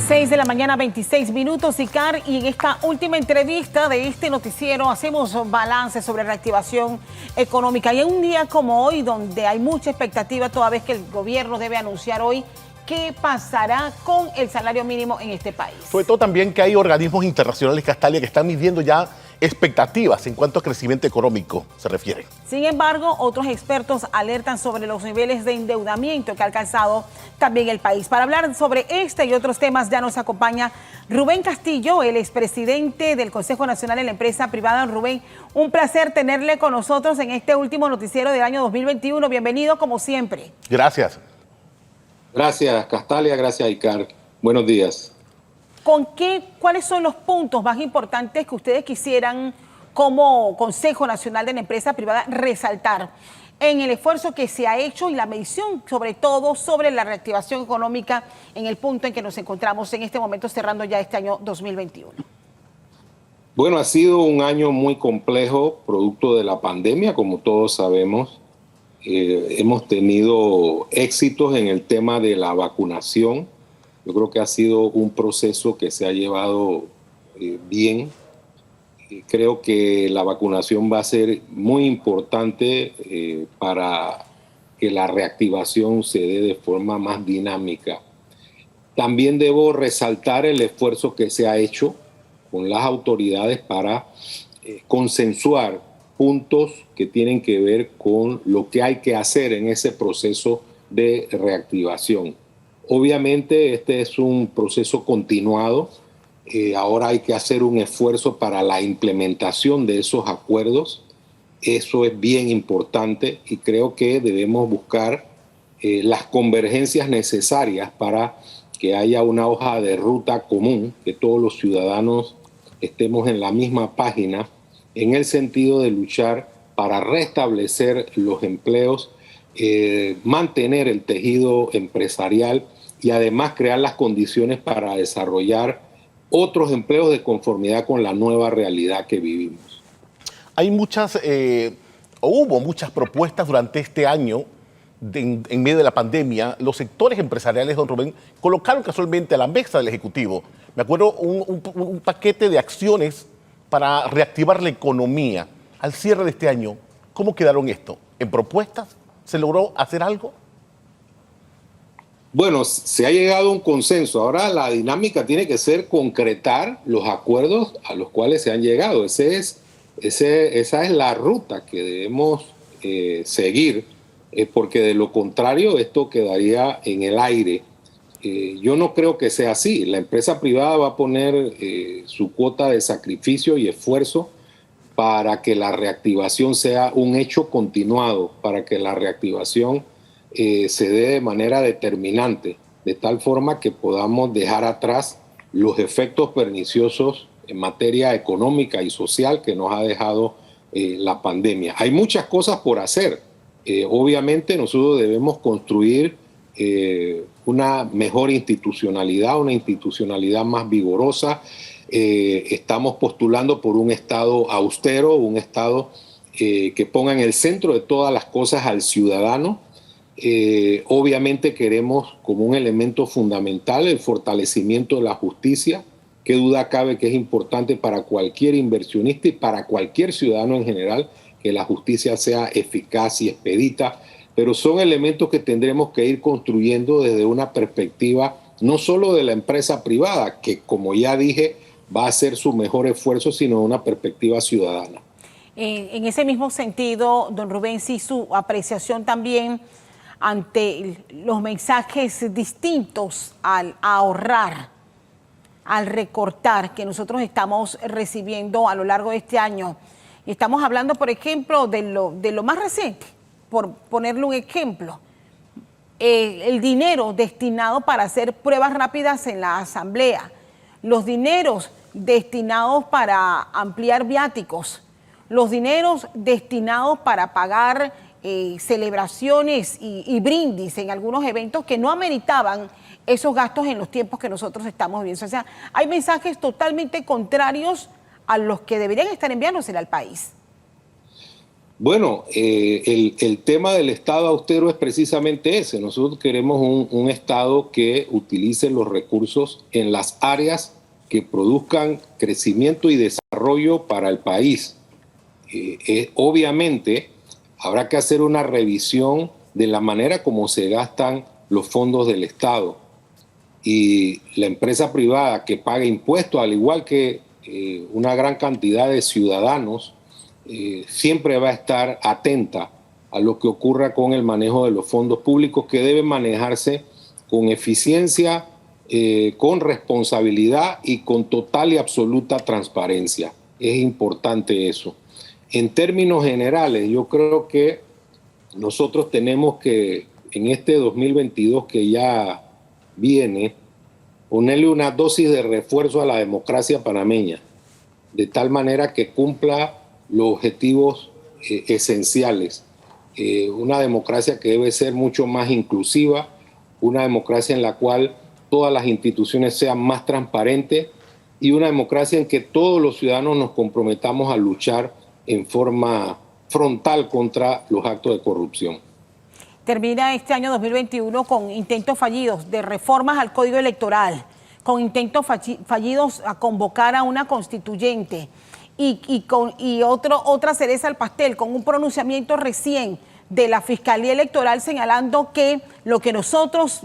6 de la mañana, 26 minutos, Icar, y en esta última entrevista de este noticiero hacemos balance sobre reactivación económica. Y en un día como hoy, donde hay mucha expectativa, toda vez que el gobierno debe anunciar hoy qué pasará con el salario mínimo en este país. Sobre todo también que hay organismos internacionales, Castalia, que están midiendo ya expectativas en cuanto a crecimiento económico se refiere. Sin embargo, otros expertos alertan sobre los niveles de endeudamiento que ha alcanzado también el país. Para hablar sobre este y otros temas ya nos acompaña Rubén Castillo, el expresidente del Consejo Nacional de la Empresa Privada. Rubén, un placer tenerle con nosotros en este último noticiero del año 2021. Bienvenido como siempre. Gracias. Gracias, Castalia. Gracias, Icar. Buenos días. ¿Cuáles son los puntos más importantes que ustedes quisieran como Consejo Nacional de la Empresa Privada resaltar en el esfuerzo que se ha hecho y la medición, sobre todo, sobre la reactivación económica en el punto en que nos encontramos en este momento, cerrando ya este año 2021? Bueno, ha sido un año muy complejo, producto de la pandemia, como todos sabemos. Hemos tenido éxitos en el tema de la vacunación. Yo creo que ha sido un proceso que se ha llevado bien. Creo que la vacunación va a ser muy importante para que la reactivación se dé de forma más dinámica. También debo resaltar el esfuerzo que se ha hecho con las autoridades para consensuar puntos que tienen que ver con lo que hay que hacer en ese proceso de reactivación. Obviamente este es un proceso continuado. Ahora hay que hacer un esfuerzo para la implementación de esos acuerdos. Eso es bien importante y creo que debemos buscar las convergencias necesarias para que haya una hoja de ruta común, que todos los ciudadanos estemos en la misma página en el sentido de luchar para restablecer los empleos, mantener el tejido empresarial y además crear las condiciones para desarrollar otros empleos de conformidad con la nueva realidad que vivimos. Hay hubo muchas propuestas durante este año en medio de la pandemia. Los sectores empresariales, don Rubén, colocaron casualmente a la mesa del Ejecutivo, me acuerdo, un paquete de acciones para reactivar la economía. Al cierre de este año, ¿cómo quedaron esto? ¿En propuestas? ¿Se logró hacer algo? Bueno, se ha llegado a un consenso. Ahora la dinámica tiene que ser concretar los acuerdos a los cuales se han llegado. Esa es la ruta que debemos seguir, porque de lo contrario esto quedaría en el aire. Yo no creo que sea así. La empresa privada va a poner su cuota de sacrificio y esfuerzo para que la reactivación sea un hecho continuado, para que la reactivación se dé de manera determinante, de tal forma que podamos dejar atrás los efectos perniciosos en materia económica y social que nos ha dejado la pandemia. Hay muchas cosas por hacer. Obviamente nosotros debemos construir una mejor institucionalidad, una institucionalidad más vigorosa. Estamos postulando por un Estado austero, un Estado que ponga en el centro de todas las cosas al ciudadano. Obviamente queremos como un elemento fundamental el fortalecimiento de la justicia. Qué duda cabe que es importante para cualquier inversionista y para cualquier ciudadano en general que la justicia sea eficaz y expedita, pero son elementos que tendremos que ir construyendo desde una perspectiva no solo de la empresa privada, que como ya dije va a hacer su mejor esfuerzo, sino de una perspectiva ciudadana. En ese mismo sentido, don Rubén, sí, su apreciación también ante los mensajes distintos al ahorrar, al recortar que nosotros estamos recibiendo a lo largo de este año. Estamos hablando, por ejemplo, de lo más reciente, por ponerle un ejemplo, el dinero destinado para hacer pruebas rápidas en la asamblea, los dineros destinados para ampliar viáticos, los dineros destinados para pagar celebraciones y brindis en algunos eventos que no ameritaban esos gastos en los tiempos que nosotros estamos viviendo. O sea, hay mensajes totalmente contrarios a los que deberían estar enviándose al país. Bueno, el tema del Estado austero es precisamente ese. Nosotros queremos un Estado que utilice los recursos en las áreas que produzcan crecimiento y desarrollo para el país. Obviamente, habrá que hacer una revisión de la manera como se gastan los fondos del Estado. Y la empresa privada que paga impuestos, al igual que una gran cantidad de ciudadanos, siempre va a estar atenta a lo que ocurra con el manejo de los fondos públicos, que deben manejarse con eficiencia, con responsabilidad y con total y absoluta transparencia. Es importante eso. En términos generales, yo creo que nosotros tenemos que, en este 2022 que ya viene, ponerle una dosis de refuerzo a la democracia panameña, de tal manera que cumpla los objetivos esenciales. Una democracia que debe ser mucho más inclusiva, una democracia en la cual todas las instituciones sean más transparentes y una democracia en que todos los ciudadanos nos comprometamos a luchar en forma frontal contra los actos de corrupción. Termina este año 2021 con intentos fallidos de reformas al Código Electoral, con intentos fallidos a convocar a una constituyente y otra cereza al pastel, con un pronunciamiento recién de la Fiscalía Electoral señalando que lo que nosotros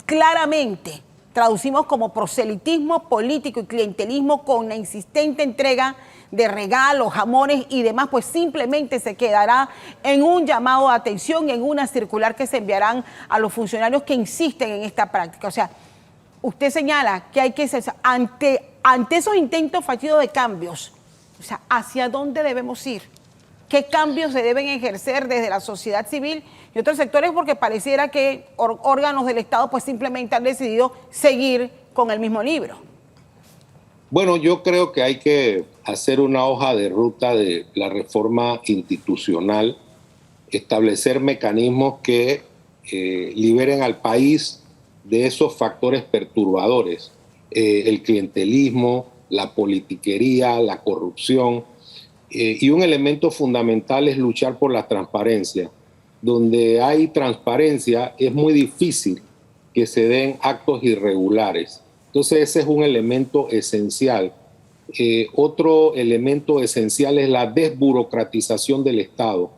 claramente traducimos como proselitismo político y clientelismo con la insistente entrega de regalos, jamones y demás, pues simplemente se quedará en un llamado de atención, en una circular que se enviarán a los funcionarios que insisten en esta práctica. O sea, usted señala que hay que ser, ante esos intentos fallidos de cambios, o sea, ¿hacia dónde debemos ir? ¿Qué cambios se deben ejercer desde la sociedad civil y otros sectores? Porque pareciera que órganos del Estado pues simplemente han decidido seguir con el mismo libro. Bueno, yo creo que hay que hacer una hoja de ruta de la reforma institucional, establecer mecanismos que liberen al país de esos factores perturbadores, el clientelismo, la politiquería, la corrupción, y un elemento fundamental es luchar por la transparencia. Donde hay transparencia es muy difícil que se den actos irregulares. Entonces ese es un elemento esencial. Otro elemento esencial es la desburocratización del Estado.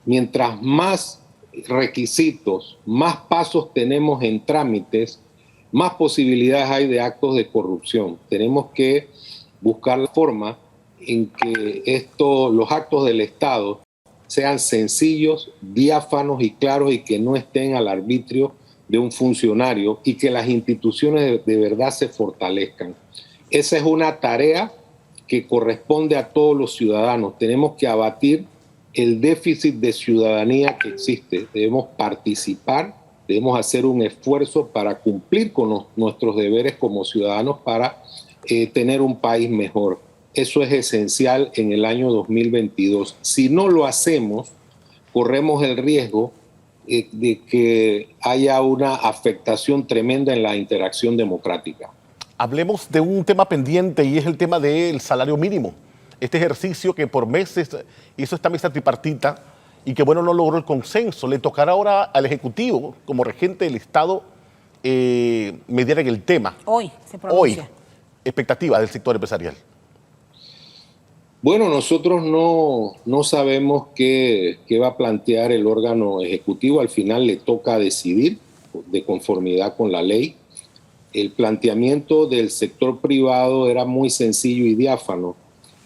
Mientras más requisitos, más pasos tenemos en trámites, más posibilidades hay de actos de corrupción. Tenemos que buscar la forma en que los actos del Estado sean sencillos, diáfanos y claros y que no estén al arbitrio de un funcionario y que las instituciones de verdad se fortalezcan. Esa es una tarea que corresponde a todos los ciudadanos. Tenemos que abatir el déficit de ciudadanía que existe. Debemos participar, debemos hacer un esfuerzo para cumplir con nuestros deberes como ciudadanos para tener un país mejor. Eso es esencial en el año 2022. Si no lo hacemos, corremos el riesgo de que haya una afectación tremenda en la interacción democrática. Hablemos de un tema pendiente y es el tema del salario mínimo. Este ejercicio que por meses hizo esta mesa tripartita y que, bueno, no logró el consenso. Le tocará ahora al Ejecutivo, como regente del Estado, mediar en el tema. Hoy se pronuncia. Hoy, expectativas del sector empresarial. Bueno, nosotros no sabemos qué va a plantear el órgano ejecutivo. Al final le toca decidir de conformidad con la ley. El planteamiento del sector privado era muy sencillo y diáfano.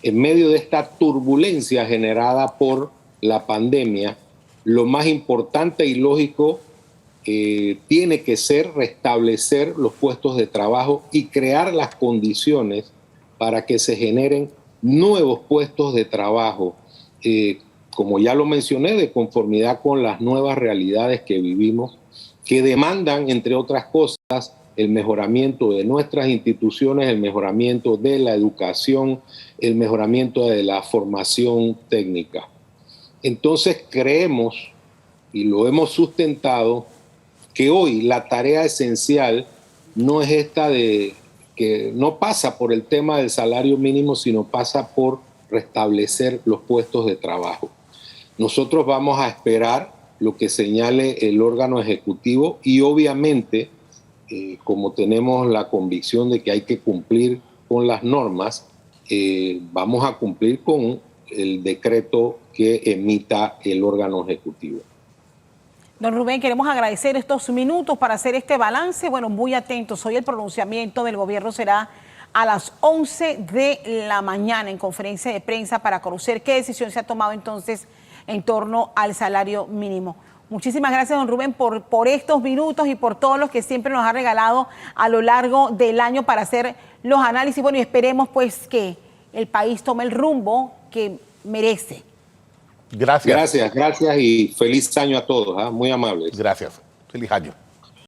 En medio de esta turbulencia generada por la pandemia, lo más importante y lógico tiene que ser restablecer los puestos de trabajo y crear las condiciones para que se generen nuevos puestos de trabajo, como ya lo mencioné, de conformidad con las nuevas realidades que vivimos, que demandan, entre otras cosas, el mejoramiento de nuestras instituciones, el mejoramiento de la educación, el mejoramiento de la formación técnica. Entonces creemos, y lo hemos sustentado, que hoy la tarea esencial no es esta de que no pasa por el tema del salario mínimo, sino pasa por restablecer los puestos de trabajo. Nosotros vamos a esperar lo que señale el órgano ejecutivo y obviamente, como tenemos la convicción de que hay que cumplir con las normas, vamos a cumplir con el decreto que emita el órgano ejecutivo. Don Rubén, queremos agradecer estos minutos para hacer este balance. Bueno, muy atentos. Hoy el pronunciamiento del gobierno será a las 11 de la mañana en conferencia de prensa para conocer qué decisión se ha tomado entonces en torno al salario mínimo. Muchísimas gracias, don Rubén, por estos minutos y por todos los que siempre nos ha regalado a lo largo del año para hacer los análisis. Bueno, y esperemos pues que el país tome el rumbo que merece. Gracias. Gracias y feliz año a todos, muy amables. Gracias. Feliz año.